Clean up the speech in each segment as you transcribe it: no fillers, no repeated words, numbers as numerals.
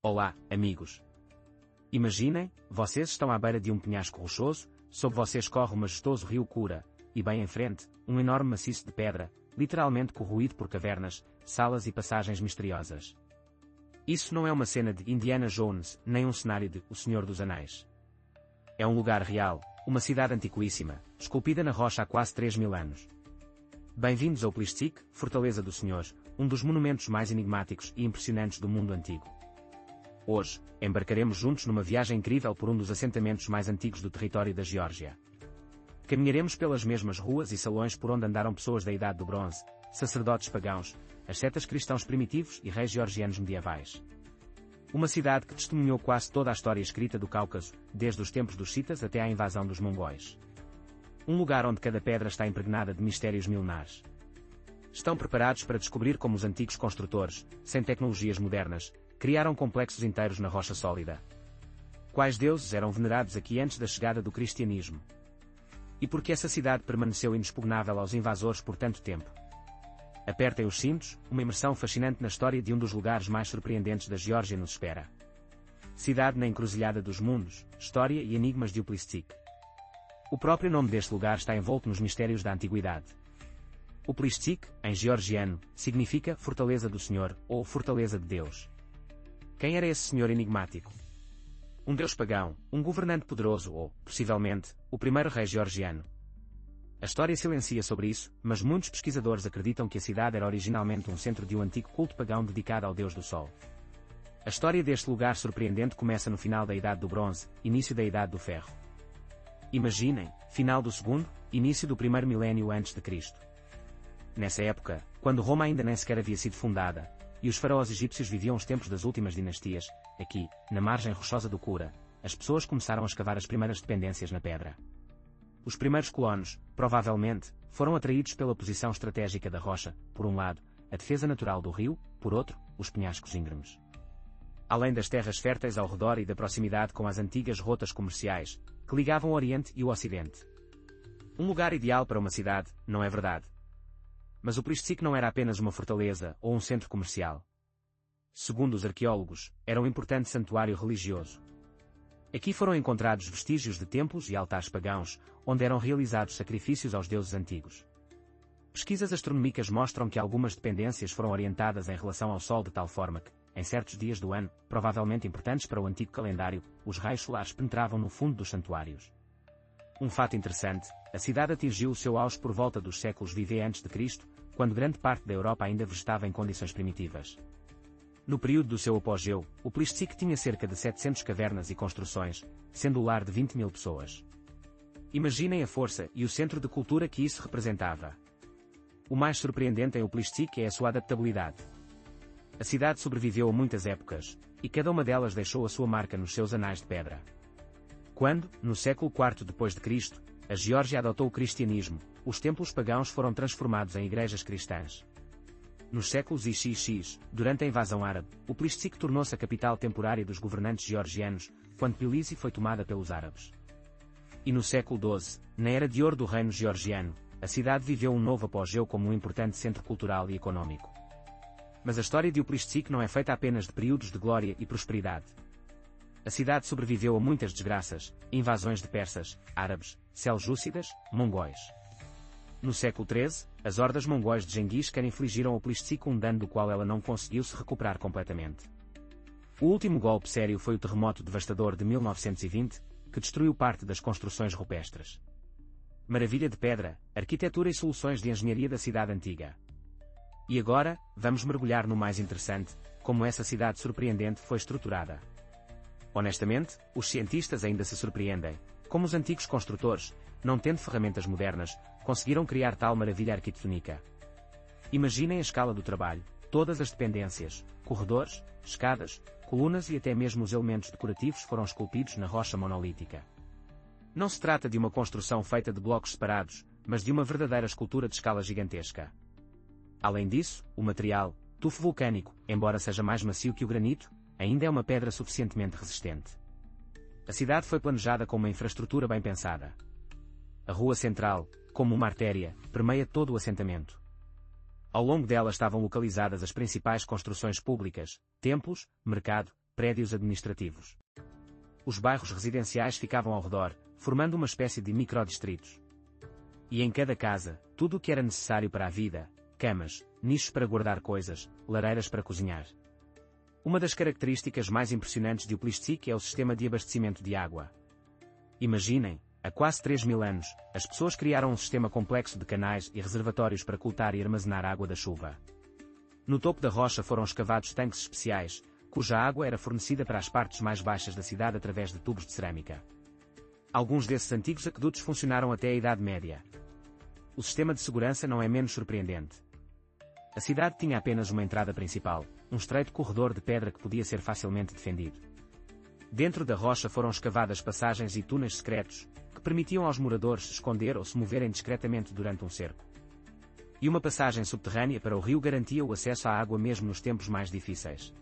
Olá, amigos. Imaginem, vocês estão à beira de um penhasco rochoso, sob vocês corre o majestoso rio Kura, e bem em frente, um enorme maciço de pedra, literalmente corroído por cavernas, salas e passagens misteriosas. Isso não é uma cena de Indiana Jones, nem um cenário de O Senhor dos Anéis. É um lugar real, uma cidade antiquíssima, esculpida na rocha há quase 3000 anos. Bem-vindos ao Plistic, Fortaleza do Senhor, um dos monumentos mais enigmáticos e impressionantes do mundo antigo. Hoje, embarcaremos juntos numa viagem incrível por um dos assentamentos mais antigos do território da Geórgia. Caminharemos pelas mesmas ruas e salões por onde andaram pessoas da Idade do Bronze, sacerdotes pagãos, ascetas cristãos primitivos e reis georgianos medievais. Uma cidade que testemunhou quase toda a história escrita do Cáucaso, desde os tempos dos Citas até à invasão dos mongóis. Um lugar onde cada pedra está impregnada de mistérios milenares. Estão preparados para descobrir como os antigos construtores, sem tecnologias modernas, criaram complexos inteiros na rocha sólida? Quais deuses eram venerados aqui antes da chegada do cristianismo? E por que essa cidade permaneceu inexpugnável aos invasores por tanto tempo? Apertem os cintos, uma imersão fascinante na história de um dos lugares mais surpreendentes da Geórgia nos espera. Cidade na encruzilhada dos mundos, história e enigmas de Plistic. O próprio nome deste lugar está envolto nos mistérios da antiguidade. O Plistic, em georgiano, significa Fortaleza do Senhor, ou Fortaleza de Deus. Quem era esse senhor enigmático? Um deus pagão, um governante poderoso ou, possivelmente, o primeiro rei georgiano. A história silencia sobre isso, mas muitos pesquisadores acreditam que a cidade era originalmente um centro de um antigo culto pagão dedicado ao deus do sol. A história deste lugar surpreendente começa no final da Idade do Bronze, início da Idade do Ferro. Imaginem, final do segundo, início do primeiro milénio antes de Cristo. Nessa época, quando Roma ainda nem sequer havia sido fundada, e os faraós egípcios viviam os tempos das últimas dinastias, aqui, na margem rochosa do Kura, as pessoas começaram a escavar as primeiras dependências na pedra. Os primeiros colonos, provavelmente, foram atraídos pela posição estratégica da rocha, por um lado, a defesa natural do rio, por outro, os penhascos íngremes. Além das terras férteis ao redor e da proximidade com as antigas rotas comerciais, que ligavam o Oriente e o Ocidente. Um lugar ideal para uma cidade, não é verdade? Mas o Plistic não era apenas uma fortaleza ou um centro comercial. Segundo os arqueólogos, era um importante santuário religioso. Aqui foram encontrados vestígios de templos e altares pagãos, onde eram realizados sacrifícios aos deuses antigos. Pesquisas astronómicas mostram que algumas dependências foram orientadas em relação ao Sol de tal forma que, em certos dias do ano, provavelmente importantes para o antigo calendário, os raios solares penetravam no fundo dos santuários. Um fato interessante, a cidade atingiu o seu auge por volta dos séculos VV a.C., quando grande parte da Europa ainda vegetava em condições primitivas. No período do seu apogeu, o Plistic tinha cerca de 700 cavernas e construções, sendo o lar de 20.000 pessoas. Imaginem a força e o centro de cultura que isso representava. O mais surpreendente em o Plistic é a sua adaptabilidade. A cidade sobreviveu a muitas épocas, e cada uma delas deixou a sua marca nos seus anais de pedra. Quando, no século IV d.C., a Geórgia adotou o cristianismo, os templos pagãos foram transformados em igrejas cristãs. Nos séculos XX, durante a invasão árabe, o Plistic tornou-se a capital temporária dos governantes georgianos, quando Tbilisi foi tomada pelos árabes. E no século XII, na era de ouro do reino georgiano, a cidade viveu um novo apogeu como um importante centro cultural e econômico. Mas a história de Plistic não é feita apenas de períodos de glória e prosperidade. A cidade sobreviveu a muitas desgraças, invasões de persas, árabes, seljúcidas, mongóis. No século XIII, as hordas mongóis de Genghis Khan infligiram ao Plistic um dano do qual ela não conseguiu se recuperar completamente. O último golpe sério foi o terremoto devastador de 1920, que destruiu parte das construções rupestres. Maravilha de pedra, arquitetura e soluções de engenharia da cidade antiga. E agora, vamos mergulhar no mais interessante, como essa cidade surpreendente foi estruturada. Honestamente, os cientistas ainda se surpreendem, como os antigos construtores, não tendo ferramentas modernas, conseguiram criar tal maravilha arquitetônica. Imaginem a escala do trabalho, todas as dependências, corredores, escadas, colunas e até mesmo os elementos decorativos foram esculpidos na rocha monolítica. Não se trata de uma construção feita de blocos separados, mas de uma verdadeira escultura de escala gigantesca. Além disso, o material, tufo vulcânico, embora seja mais macio que o granito, ainda é uma pedra suficientemente resistente. A cidade foi planejada com uma infraestrutura bem pensada. A rua central, como uma artéria, permeia todo o assentamento. Ao longo dela estavam localizadas as principais construções públicas, templos, mercado, prédios administrativos. Os bairros residenciais ficavam ao redor, formando uma espécie de microdistritos. E em cada casa, tudo o que era necessário para a vida: camas, nichos para guardar coisas, lareiras para cozinhar. Uma das características mais impressionantes de Uplishtik é o sistema de abastecimento de água. Imaginem, há quase 3.000 anos, as pessoas criaram um sistema complexo de canais e reservatórios para coletar e armazenar água da chuva. No topo da rocha foram escavados tanques especiais, cuja água era fornecida para as partes mais baixas da cidade através de tubos de cerâmica. Alguns desses antigos aquedutos funcionaram até a Idade Média. O sistema de segurança não é menos surpreendente. A cidade tinha apenas uma entrada principal, um estreito corredor de pedra que podia ser facilmente defendido. Dentro da rocha foram escavadas passagens e túneis secretos, que permitiam aos moradores se esconder ou se moverem discretamente durante um cerco. E uma passagem subterrânea para o rio garantia o acesso à água mesmo nos tempos mais difíceis.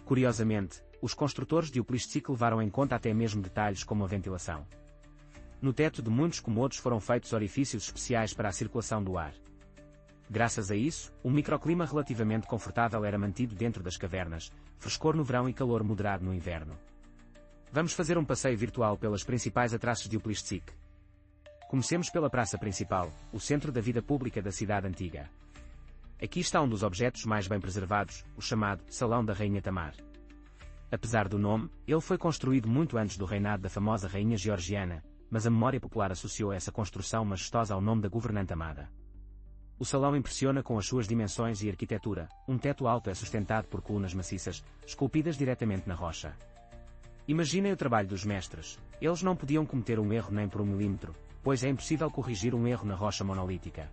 Curiosamente, os construtores de Uplishtik levaram em conta até mesmo detalhes como a ventilação. No teto de muitos cômodos foram feitos orifícios especiais para a circulação do ar. Graças a isso, um microclima relativamente confortável era mantido dentro das cavernas, frescor no verão e calor moderado no inverno. Vamos fazer um passeio virtual pelas principais atrações de Uplishtik. Comecemos pela praça principal, o centro da vida pública da cidade antiga. Aqui está um dos objetos mais bem preservados, o chamado Salão da Rainha Tamar. Apesar do nome, ele foi construído muito antes do reinado da famosa rainha georgiana, mas a memória popular associou essa construção majestosa ao nome da governanta amada. O salão impressiona com as suas dimensões e arquitetura. Um teto alto é sustentado por colunas maciças, esculpidas diretamente na rocha. Imaginem o trabalho dos mestres. Eles não podiam cometer um erro nem por 1 milímetro, pois é impossível corrigir um erro na rocha monolítica.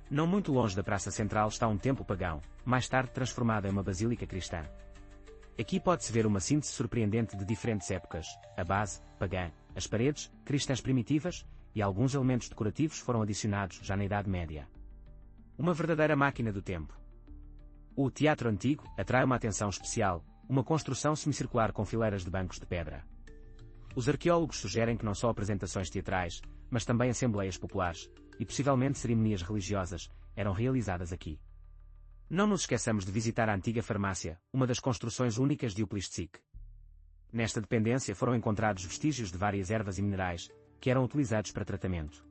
Não muito longe da praça central está um templo pagão, mais tarde transformado em uma basílica cristã. Aqui pode-se ver uma síntese surpreendente de diferentes épocas: a base, pagã, as paredes, cristãs primitivas, e alguns elementos decorativos foram adicionados já na Idade Média. Uma verdadeira máquina do tempo. O teatro antigo atrai uma atenção especial, uma construção semicircular com fileiras de bancos de pedra. Os arqueólogos sugerem que não só apresentações teatrais, mas também assembleias populares, e possivelmente cerimonias religiosas, eram realizadas aqui. Não nos esqueçamos de visitar a antiga farmácia, uma das construções únicas de Uplishtik. Nesta dependência foram encontrados vestígios de várias ervas e minerais, que eram utilizados para tratamento.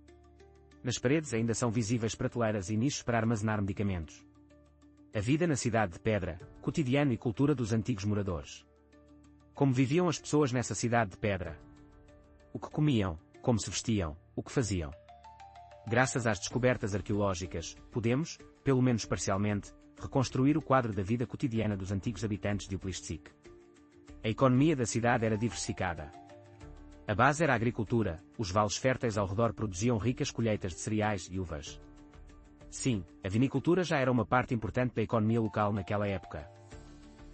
Nas paredes ainda são visíveis prateleiras e nichos para armazenar medicamentos. A vida na cidade de pedra, cotidiano e cultura dos antigos moradores. Como viviam as pessoas nessa cidade de pedra? O que comiam, como se vestiam, o que faziam? Graças às descobertas arqueológicas, podemos, pelo menos parcialmente, reconstruir o quadro da vida cotidiana dos antigos habitantes de Uplishtik. A economia da cidade era diversificada. A base era a agricultura, os vales férteis ao redor produziam ricas colheitas de cereais e uvas. Sim, a vinicultura já era uma parte importante da economia local naquela época.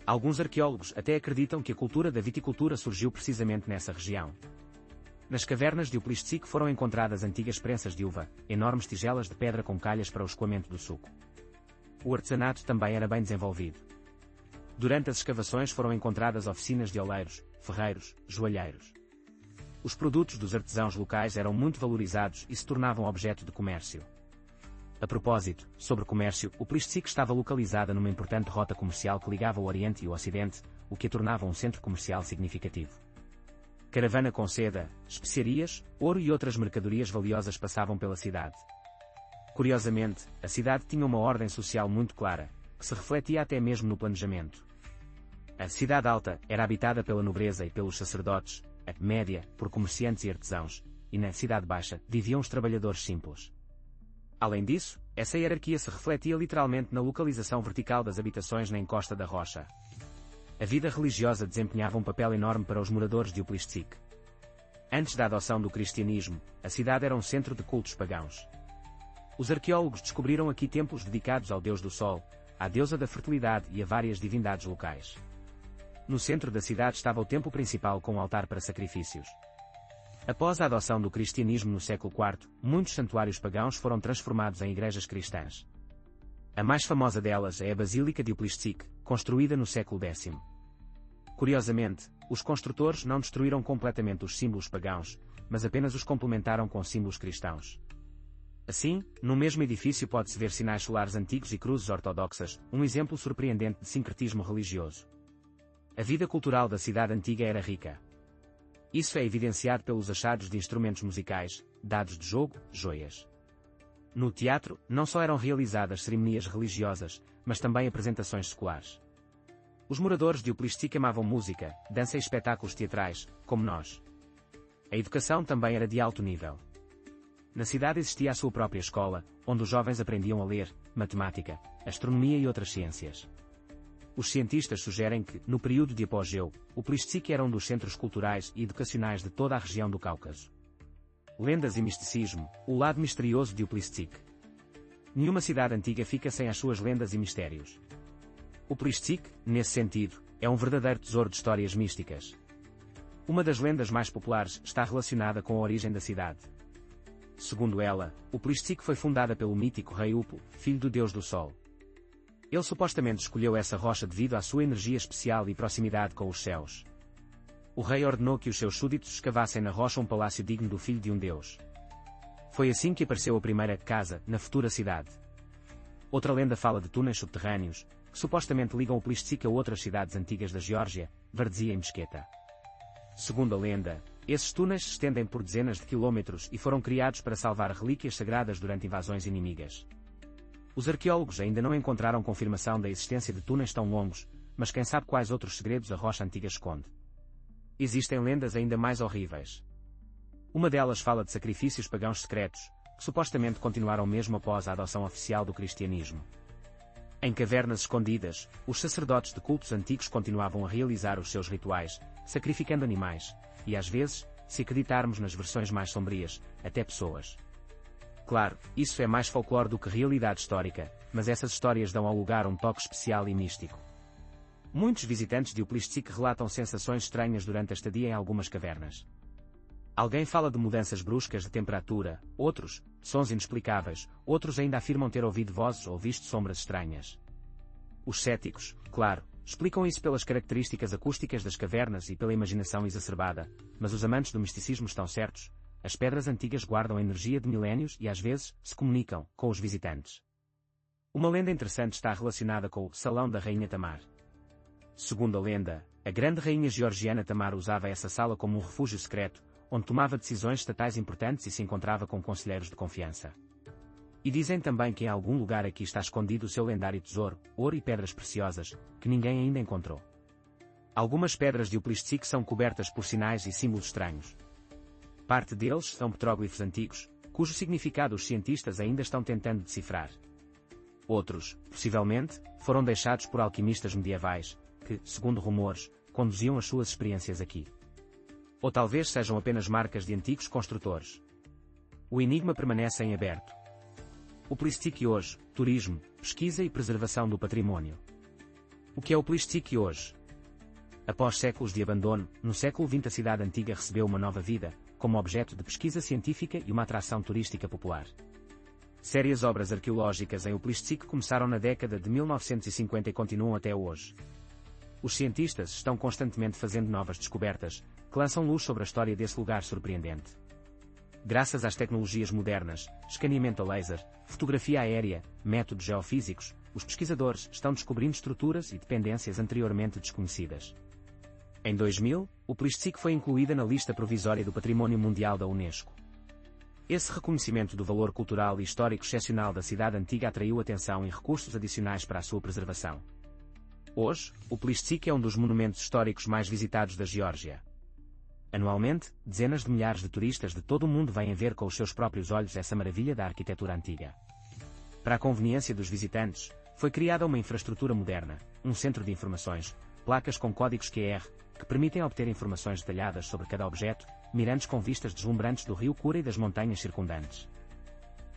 Alguns arqueólogos até acreditam que a cultura da viticultura surgiu precisamente nessa região. Nas cavernas de Uplishtik foram encontradas antigas prensas de uva, enormes tigelas de pedra com calhas para o escoamento do suco. O artesanato também era bem desenvolvido. Durante as escavações foram encontradas oficinas de oleiros, ferreiros, joalheiros. Os produtos dos artesãos locais eram muito valorizados e se tornavam objeto de comércio. A propósito, sobre comércio, Uplishtik estava localizada numa importante rota comercial que ligava o Oriente e o Ocidente, o que a tornava um centro comercial significativo. Caravana com seda, especiarias, ouro e outras mercadorias valiosas passavam pela cidade. Curiosamente, a cidade tinha uma ordem social muito clara, que se refletia até mesmo no planejamento. A cidade alta era habitada pela nobreza e pelos sacerdotes, a média, por comerciantes e artesãos, e na cidade baixa, viviam os trabalhadores simples. Além disso, essa hierarquia se refletia literalmente na localização vertical das habitações na encosta da rocha. A vida religiosa desempenhava um papel enorme para os moradores de Uplishtik. Antes da adoção do cristianismo, a cidade era um centro de cultos pagãos. Os arqueólogos descobriram aqui templos dedicados ao deus do sol, à deusa da fertilidade e a várias divindades locais. No centro da cidade estava o templo principal com um altar para sacrifícios. Após a adoção do cristianismo no século IV, muitos santuários pagãos foram transformados em igrejas cristãs. A mais famosa delas é a Basílica de Uplishtik, construída no século X. Curiosamente, os construtores não destruíram completamente os símbolos pagãos, mas apenas os complementaram com símbolos cristãos. Assim, no mesmo edifício pode-se ver sinais solares antigos e cruzes ortodoxas, um exemplo surpreendente de sincretismo religioso. A vida cultural da cidade antiga era rica. Isso é evidenciado pelos achados de instrumentos musicais, dados de jogo, joias. No teatro, não só eram realizadas cerimonias religiosas, mas também apresentações seculares. Os moradores de Uplishtik amavam música, dança e espetáculos teatrais, como nós. A educação também era de alto nível. Na cidade existia a sua própria escola, onde os jovens aprendiam a ler, matemática, astronomia e outras ciências. Os cientistas sugerem que, no período de apogeu, Uplishtik era um dos centros culturais e educacionais de toda a região do Cáucaso. Lendas e misticismo, o lado misterioso de Uplishtik. Nenhuma cidade antiga fica sem as suas lendas e mistérios. Uplishtik, nesse sentido, é um verdadeiro tesouro de histórias místicas. Uma das lendas mais populares está relacionada com a origem da cidade. Segundo ela, Uplishtik foi fundada pelo mítico rei Upl, filho do deus do sol. Ele supostamente escolheu essa rocha devido à sua energia especial e proximidade com os céus. O rei ordenou que os seus súditos escavassem na rocha um palácio digno do filho de um deus. Foi assim que apareceu a primeira casa, na futura cidade. Outra lenda fala de túneis subterrâneos, que supostamente ligam Uplishtik a outras cidades antigas da Geórgia, Várzea e Mesqueta. Segundo a lenda, esses túneis se estendem por dezenas de quilômetros e foram criados para salvar relíquias sagradas durante invasões inimigas. Os arqueólogos ainda não encontraram confirmação da existência de túneis tão longos, mas quem sabe quais outros segredos a rocha antiga esconde. Existem lendas ainda mais horríveis. Uma delas fala de sacrifícios pagãos secretos, que supostamente continuaram mesmo após a adoção oficial do cristianismo. Em cavernas escondidas, os sacerdotes de cultos antigos continuavam a realizar os seus rituais, sacrificando animais, e às vezes, se acreditarmos nas versões mais sombrias, até pessoas. Claro, isso é mais folclore do que realidade histórica, mas essas histórias dão ao lugar um toque especial e místico. Muitos visitantes de Uplishtik relatam sensações estranhas durante a estadia em algumas cavernas. Alguém fala de mudanças bruscas de temperatura, outros, sons inexplicáveis, outros ainda afirmam ter ouvido vozes ou visto sombras estranhas. Os céticos, claro, explicam isso pelas características acústicas das cavernas e pela imaginação exacerbada, mas os amantes do misticismo estão certos. As pedras antigas guardam a energia de milénios e às vezes se comunicam com os visitantes. Uma lenda interessante está relacionada com o Salão da Rainha Tamar. Segundo a lenda, a grande rainha georgiana Tamar usava essa sala como um refúgio secreto, onde tomava decisões estatais importantes e se encontrava com conselheiros de confiança. E dizem também que em algum lugar aqui está escondido o seu lendário tesouro, ouro e pedras preciosas, que ninguém ainda encontrou. Algumas pedras de Uplishtik são cobertas por sinais e símbolos estranhos. Parte deles são petróglifos antigos, cujo significado os cientistas ainda estão tentando decifrar. Outros, possivelmente, foram deixados por alquimistas medievais, que, segundo rumores, conduziam as suas experiências aqui. Ou talvez sejam apenas marcas de antigos construtores. O enigma permanece em aberto. Uplishtik hoje, turismo, pesquisa e preservação do património. O que é Uplishtik hoje? Após séculos de abandono, no século XX a cidade antiga recebeu uma nova vida, como objeto de pesquisa científica e uma atração turística popular. Sérias obras arqueológicas em Uplishtik começaram na década de 1950 e continuam até hoje. Os cientistas estão constantemente fazendo novas descobertas, que lançam luz sobre a história desse lugar surpreendente. Graças às tecnologias modernas, escaneamento a laser, fotografia aérea, métodos geofísicos, os pesquisadores estão descobrindo estruturas e dependências anteriormente desconhecidas. Em 2000, Uplishtik foi incluída na lista provisória do Património Mundial da Unesco. Esse reconhecimento do valor cultural e histórico excepcional da cidade antiga atraiu atenção e recursos adicionais para a sua preservação. Hoje, Uplishtik é um dos monumentos históricos mais visitados da Geórgia. Anualmente, dezenas de milhares de turistas de todo o mundo vêm ver com os seus próprios olhos essa maravilha da arquitetura antiga. Para a conveniência dos visitantes, foi criada uma infraestrutura moderna, um centro de informações, placas com códigos QR, que permitem obter informações detalhadas sobre cada objeto, mirantes com vistas deslumbrantes do rio Kura e das montanhas circundantes.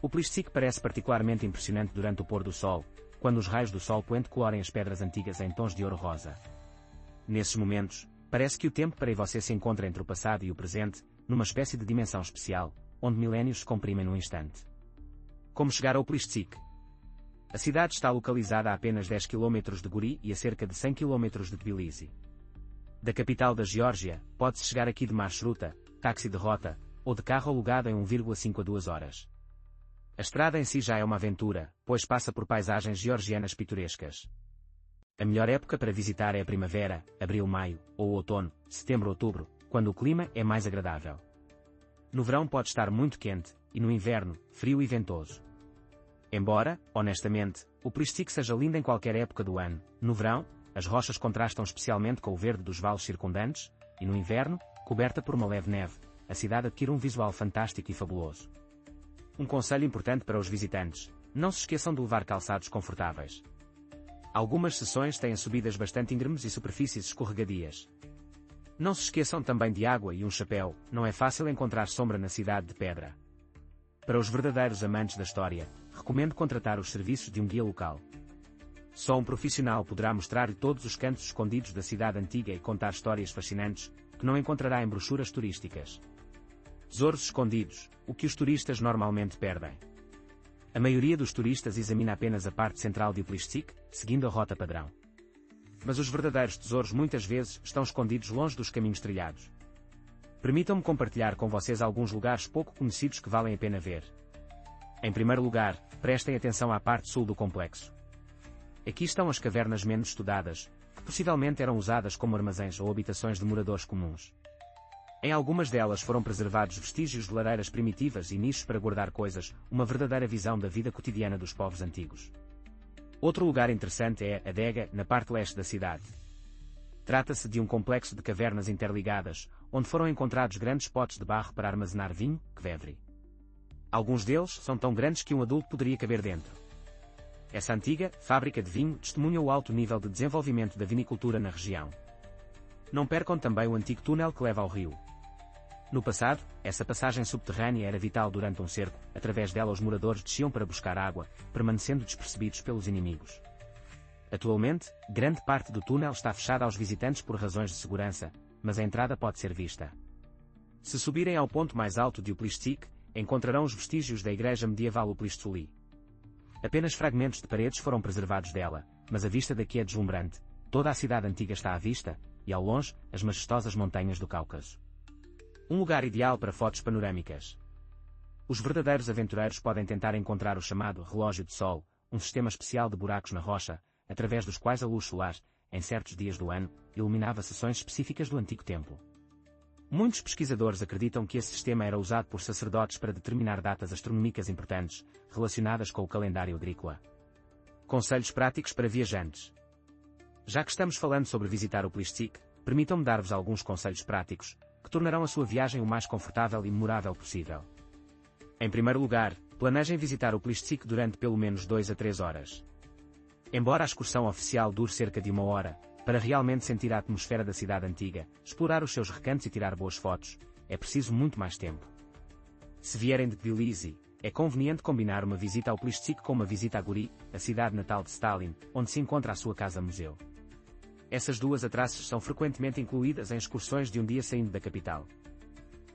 Uplishtik parece particularmente impressionante durante o pôr do sol, quando os raios do sol poente colorem as pedras antigas em tons de ouro rosa. Nesses momentos, parece que o tempo para você se encontra entre o passado e o presente, numa espécie de dimensão especial, onde milénios se comprimem num instante. Como chegar a Uplishtik? A cidade está localizada a apenas 10 km de Guri e a cerca de 100 km de Tbilisi. Da capital da Geórgia, pode-se chegar aqui de marshruta, táxi de rota, ou de carro alugado em 1,5 a 2 horas. A estrada em si já é uma aventura, pois passa por paisagens georgianas pitorescas. A melhor época para visitar é a primavera, abril-maio, ou outono, setembro-outubro, quando o clima é mais agradável. No verão pode estar muito quente, e no inverno, frio e ventoso. Embora, honestamente, o Plistic seja lindo em qualquer época do ano, no verão, as rochas contrastam especialmente com o verde dos vales circundantes, e no inverno, coberta por uma leve neve, a cidade adquire um visual fantástico e fabuloso. Um conselho importante para os visitantes: não se esqueçam de levar calçados confortáveis. Algumas seções têm subidas bastante íngremes e superfícies escorregadias. Não se esqueçam também de água e um chapéu, não é fácil encontrar sombra na cidade de pedra. Para os verdadeiros amantes da história, recomendo contratar os serviços de um guia local. Só um profissional poderá mostrar-lhe todos os cantos escondidos da cidade antiga e contar histórias fascinantes, que não encontrará em brochuras turísticas. Tesouros escondidos, o que os turistas normalmente perdem. A maioria dos turistas examina apenas a parte central de Plistic, seguindo a rota padrão. Mas os verdadeiros tesouros muitas vezes estão escondidos longe dos caminhos trilhados. Permitam-me compartilhar com vocês alguns lugares pouco conhecidos que valem a pena ver. Em primeiro lugar, prestem atenção à parte sul do complexo. Aqui estão as cavernas menos estudadas, que possivelmente eram usadas como armazéns ou habitações de moradores comuns. Em algumas delas foram preservados vestígios de lareiras primitivas e nichos para guardar coisas, uma verdadeira visão da vida cotidiana dos povos antigos. Outro lugar interessante é a adega, na parte leste da cidade. Trata-se de um complexo de cavernas interligadas, onde foram encontrados grandes potes de barro para armazenar vinho, kvedri. Alguns deles são tão grandes que um adulto poderia caber dentro. Essa antiga fábrica de vinho testemunha o alto nível de desenvolvimento da vinicultura na região. Não percam também o antigo túnel que leva ao rio. No passado, essa passagem subterrânea era vital durante um cerco, através dela os moradores desciam para buscar água, permanecendo despercebidos pelos inimigos. Atualmente, grande parte do túnel está fechada aos visitantes por razões de segurança, mas a entrada pode ser vista. Se subirem ao ponto mais alto de Plistic, encontrarão os vestígios da igreja medieval Uplistuli. Apenas fragmentos de paredes foram preservados dela, mas a vista daqui é deslumbrante. Toda a cidade antiga está à vista, e ao longe, as majestosas montanhas do Cáucaso. Um lugar ideal para fotos panorâmicas. Os verdadeiros aventureiros podem tentar encontrar o chamado relógio de sol, um sistema especial de buracos na rocha, através dos quais a luz solar, em certos dias do ano, iluminava seções específicas do antigo templo. Muitos pesquisadores acreditam que esse sistema era usado por sacerdotes para determinar datas astronómicas importantes, relacionadas com o calendário agrícola. Conselhos práticos para viajantes. Já que estamos falando sobre visitar o Plistic, permitam-me dar-vos alguns conselhos práticos, que tornarão a sua viagem o mais confortável e memorável possível. Em primeiro lugar, planejem visitar o Plistic durante pelo menos 2 a 3 horas. Embora a excursão oficial dure cerca de 1 hora, para realmente sentir a atmosfera da cidade antiga, explorar os seus recantos e tirar boas fotos, é preciso muito mais tempo. Se vierem de Tbilisi, é conveniente combinar uma visita ao Plistic com uma visita a Gori, a cidade natal de Stalin, onde se encontra a sua casa-museu. Essas duas atrações são frequentemente incluídas em excursões de um dia saindo da capital.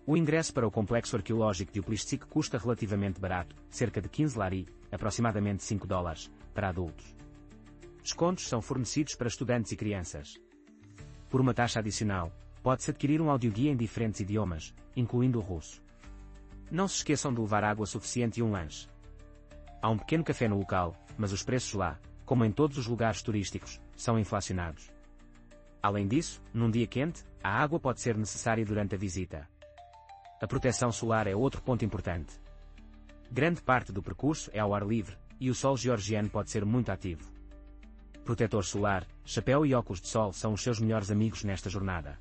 O ingresso para o complexo arqueológico de Plistic custa relativamente barato, cerca de 15 lari, aproximadamente $5, para adultos. Descontos são fornecidos para estudantes e crianças. Por uma taxa adicional, pode-se adquirir um audioguia em diferentes idiomas, incluindo o russo. Não se esqueçam de levar água suficiente e um lanche. Há um pequeno café no local, mas os preços lá, como em todos os lugares turísticos, são inflacionados. Além disso, num dia quente, a água pode ser necessária durante a visita. A proteção solar é outro ponto importante. Grande parte do percurso é ao ar livre, e o sol georgiano pode ser muito ativo. Protetor solar, chapéu e óculos de sol são os seus melhores amigos nesta jornada.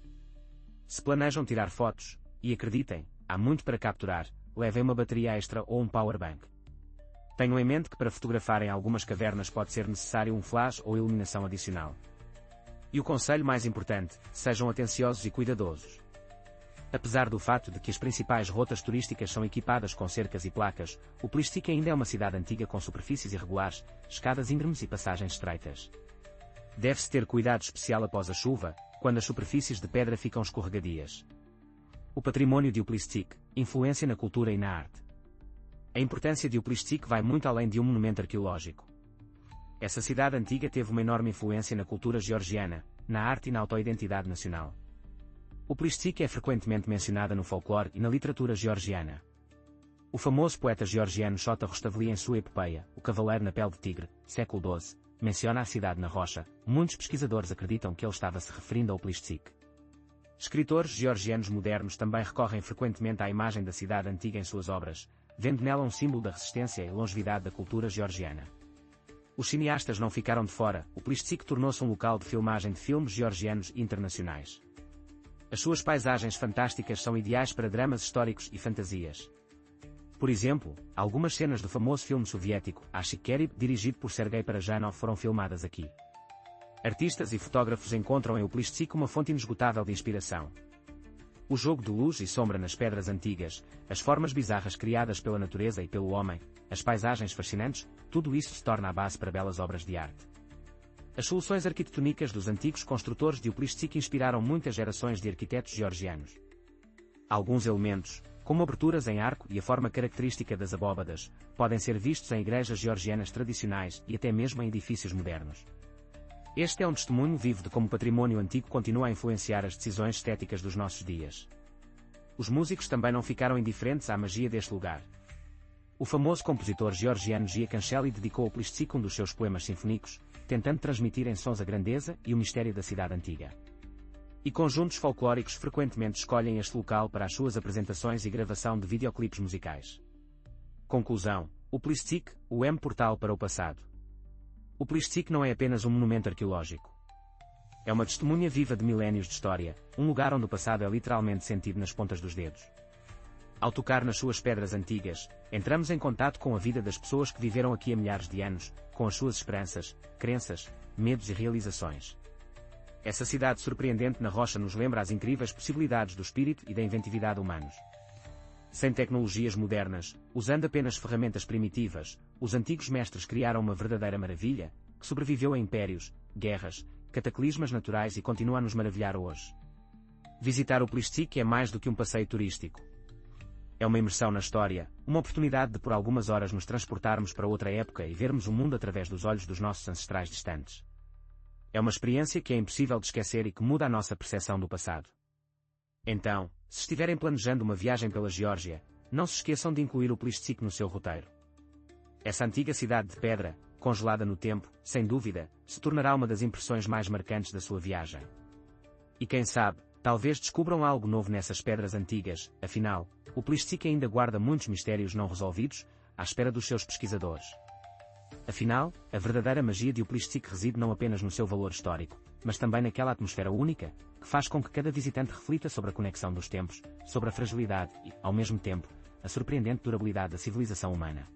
Se planejam tirar fotos, e acreditem, há muito para capturar, levem uma bateria extra ou um powerbank. Tenham em mente que para fotografarem algumas cavernas pode ser necessário um flash ou iluminação adicional. E o conselho mais importante, sejam atenciosos e cuidadosos. Apesar do fato de que as principais rotas turísticas são equipadas com cercas e placas, o Plistic ainda é uma cidade antiga com superfícies irregulares, escadas íngremes e passagens estreitas. Deve-se ter cuidado especial após a chuva, quando as superfícies de pedra ficam escorregadias. O património de Plistic, influência na cultura e na arte. A importância de Plistic vai muito além de um monumento arqueológico. Essa cidade antiga teve uma enorme influência na cultura georgiana, na arte e na autoidentidade nacional. O Plistic é frequentemente mencionada no folclore e na literatura georgiana. O famoso poeta georgiano Shota Rustaveli em sua epopeia, O Cavaleiro na Pele de Tigre, século XII, menciona a cidade na rocha, muitos pesquisadores acreditam que ele estava se referindo ao Plistzic. Escritores georgianos modernos também recorrem frequentemente à imagem da cidade antiga em suas obras, vendo nela um símbolo da resistência e longevidade da cultura georgiana. Os cineastas não ficaram de fora, o Plistzic tornou-se um local de filmagem de filmes georgianos e internacionais. As suas paisagens fantásticas são ideais para dramas históricos e fantasias. Por exemplo, algumas cenas do famoso filme soviético, Ashik-Kerib, dirigido por Sergei Parajanov, foram filmadas aqui. Artistas e fotógrafos encontram em o Plistzic uma fonte inesgotável de inspiração. O jogo de luz e sombra nas pedras antigas, as formas bizarras criadas pela natureza e pelo homem, as paisagens fascinantes, tudo isso se torna a base para belas obras de arte. As soluções arquitetônicas dos antigos construtores de o Plistzic inspiraram muitas gerações de arquitetos georgianos. Alguns elementos, como aberturas em arco e a forma característica das abóbadas, podem ser vistos em igrejas georgianas tradicionais e até mesmo em edifícios modernos. Este é um testemunho vivo de como o patrimônio antigo continua a influenciar as decisões estéticas dos nossos dias. Os músicos também não ficaram indiferentes à magia deste lugar. O famoso compositor georgiano Gia Kancheli dedicou ao Plistzic um dos seus poemas sinfónicos, tentando transmitir em sons a grandeza e o mistério da cidade antiga. E conjuntos folclóricos frequentemente escolhem este local para as suas apresentações e gravação de videoclipes musicais. Conclusão: o Plistzic, o portal para o passado. O Plistzic não é apenas um monumento arqueológico. É uma testemunha viva de milénios de história, um lugar onde o passado é literalmente sentido nas pontas dos dedos. Ao tocar nas suas pedras antigas, entramos em contato com a vida das pessoas que viveram aqui há milhares de anos, com as suas esperanças, crenças, medos e realizações. Essa cidade surpreendente na rocha nos lembra as incríveis possibilidades do espírito e da inventividade humanos. Sem tecnologias modernas, usando apenas ferramentas primitivas, os antigos mestres criaram uma verdadeira maravilha, que sobreviveu a impérios, guerras, cataclismas naturais e continua a nos maravilhar hoje. Visitar o Plistzic é mais do que um passeio turístico. É uma imersão na história, uma oportunidade de por algumas horas nos transportarmos para outra época e vermos o mundo através dos olhos dos nossos ancestrais distantes. É uma experiência que é impossível de esquecer e que muda a nossa percepção do passado. Então, se estiverem planejando uma viagem pela Geórgia, não se esqueçam de incluir o Plistzic no seu roteiro. Essa antiga cidade de pedra, congelada no tempo, sem dúvida, se tornará uma das impressões mais marcantes da sua viagem. E quem sabe, talvez descubram algo novo nessas pedras antigas, afinal, o Plistzic ainda guarda muitos mistérios não resolvidos, à espera dos seus pesquisadores. Afinal, a verdadeira magia de o Plistzic reside não apenas no seu valor histórico, mas também naquela atmosfera única, que faz com que cada visitante reflita sobre a conexão dos tempos, sobre a fragilidade e, ao mesmo tempo, a surpreendente durabilidade da civilização humana.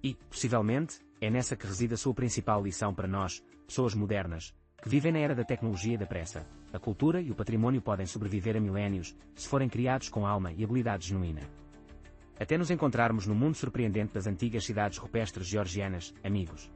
E, possivelmente, é nessa que reside a sua principal lição para nós, pessoas modernas, que vivem na era da tecnologia e da pressa. A cultura e o patrimônio podem sobreviver a milénios, se forem criados com alma e habilidade genuína. Até nos encontrarmos no mundo surpreendente das antigas cidades rupestres georgianas, amigos.